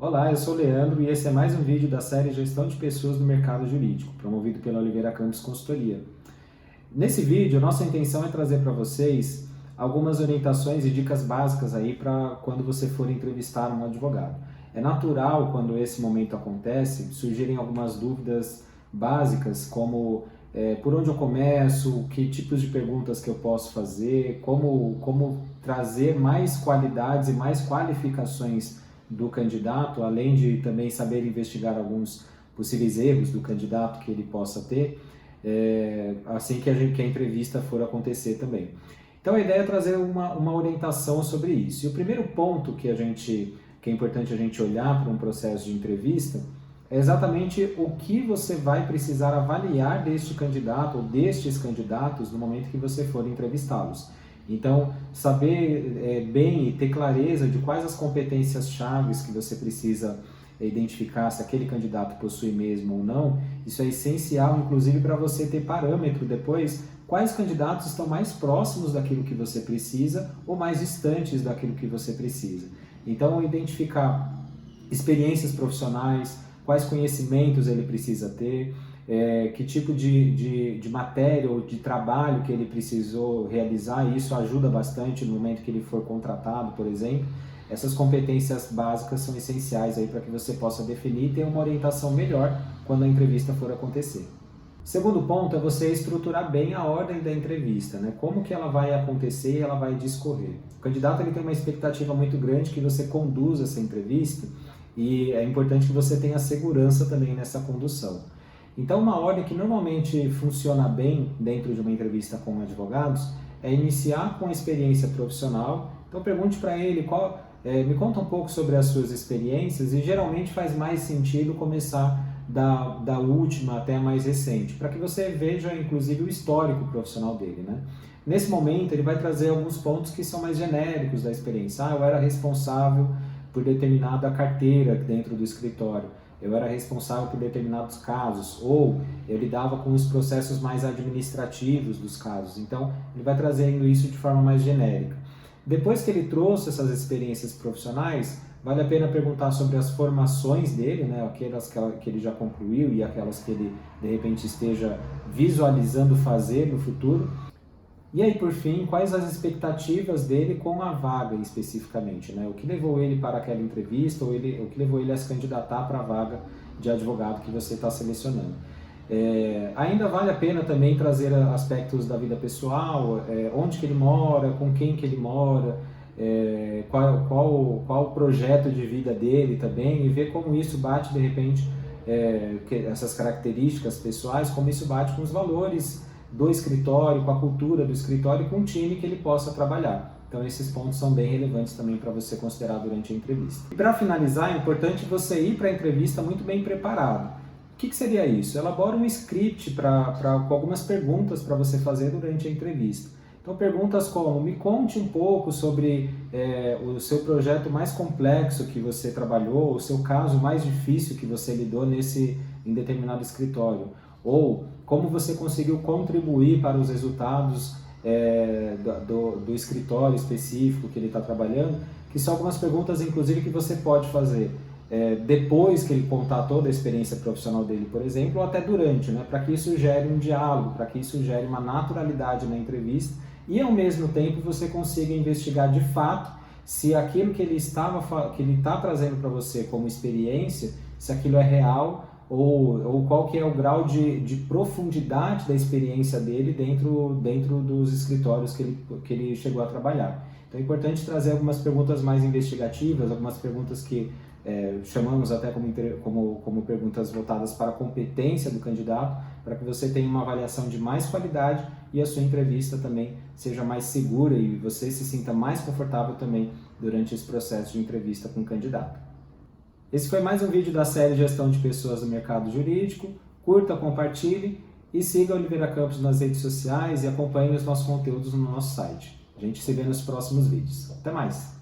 Olá, eu sou o Leandro e esse é mais um vídeo da série Gestão de Pessoas no Mercado Jurídico, promovido pela Oliveira Campos Consultoria. Nesse vídeo, a nossa intenção é trazer para vocês algumas orientações e dicas básicas aí para quando você for entrevistar um advogado. É natural, quando esse momento acontece, surgirem algumas dúvidas básicas, como por onde eu começo, que tipos de perguntas que eu posso fazer, como trazer mais qualidades e mais qualificações do candidato, além de também saber investigar alguns possíveis erros do candidato que ele possa ter, assim que a entrevista for acontecer também. Então a ideia é trazer uma orientação sobre isso. E o primeiro ponto que é importante a gente olhar para um processo de entrevista é exatamente o que você vai precisar avaliar deste candidato ou destes candidatos no momento que você for entrevistá-los. Então, saber bem e ter clareza de quais as competências chaves que você precisa identificar, se aquele candidato possui mesmo ou não, isso é essencial, inclusive, para você ter parâmetro depois, quais candidatos estão mais próximos daquilo que você precisa ou mais distantes daquilo que você precisa. Então, identificar experiências profissionais, quais conhecimentos ele precisa ter, que tipo de matéria ou de trabalho que ele precisou realizar, e isso ajuda bastante no momento que ele for contratado, por exemplo. Essas competências básicas são essenciais aí para que você possa definir e ter uma orientação melhor quando a entrevista for acontecer. Segundo ponto é você estruturar bem a ordem da entrevista, né? Como que ela vai acontecer e ela vai discorrer. O candidato ele tem uma expectativa muito grande que você conduza essa entrevista e é importante que você tenha segurança também nessa condução. Então, uma ordem que normalmente funciona bem dentro de uma entrevista com advogados é iniciar com a experiência profissional. Então, pergunte para ele me conta um pouco sobre as suas experiências, e geralmente faz mais sentido começar da última até a mais recente, para que você veja, inclusive, o histórico profissional dele, né? Nesse momento, ele vai trazer alguns pontos que são mais genéricos da experiência. Eu era responsável por determinada carteira dentro do escritório, eu era responsável por determinados casos, ou eu lidava com os processos mais administrativos dos casos. Então, ele vai trazendo isso de forma mais genérica. Depois que ele trouxe essas experiências profissionais, vale a pena perguntar sobre as formações dele, né? Aquelas que ele já concluiu e aquelas que ele, de repente, esteja visualizando fazer no futuro. E aí, por fim, quais as expectativas dele com a vaga especificamente, né? O que levou ele para aquela entrevista, ou o que levou ele a se candidatar para a vaga de advogado que você está selecionando. Ainda vale a pena também trazer aspectos da vida pessoal, onde que ele mora, com quem que ele mora, qual o projeto de vida dele também, e ver como isso bate, de repente, essas características pessoais, como isso bate com os valores do escritório, com a cultura do escritório e com o time que ele possa trabalhar. Então esses pontos são bem relevantes também para você considerar durante a entrevista. E para finalizar, é importante você ir para a entrevista muito bem preparado. O que seria isso? Elabora um script com algumas perguntas para você fazer durante a entrevista. Então perguntas como: me conte um pouco sobre o seu projeto mais complexo que você trabalhou, o seu caso mais difícil que você lidou em determinado escritório. Ou como você conseguiu contribuir para os resultados do escritório específico que ele está trabalhando, que são algumas perguntas, inclusive, que você pode fazer depois que ele contar toda a experiência profissional dele, por exemplo, ou até durante, né, para que isso gere um diálogo, para que isso gere uma naturalidade na entrevista e, ao mesmo tempo, você consiga investigar de fato se aquilo que ele está trazendo para você como experiência, se aquilo é real, ou qual que é o grau de profundidade da experiência dele dentro dos escritórios que ele chegou a trabalhar. Então é importante trazer algumas perguntas mais investigativas, algumas perguntas que chamamos até como perguntas voltadas para a competência do candidato, para que você tenha uma avaliação de mais qualidade e a sua entrevista também seja mais segura e você se sinta mais confortável também durante esse processo de entrevista com o candidato. Esse foi mais um vídeo da série Gestão de Pessoas no Mercado Jurídico. Curta, compartilhe e siga a Oliveira Campos nas redes sociais e acompanhe os nossos conteúdos no nosso site. A gente se vê nos próximos vídeos. Até mais!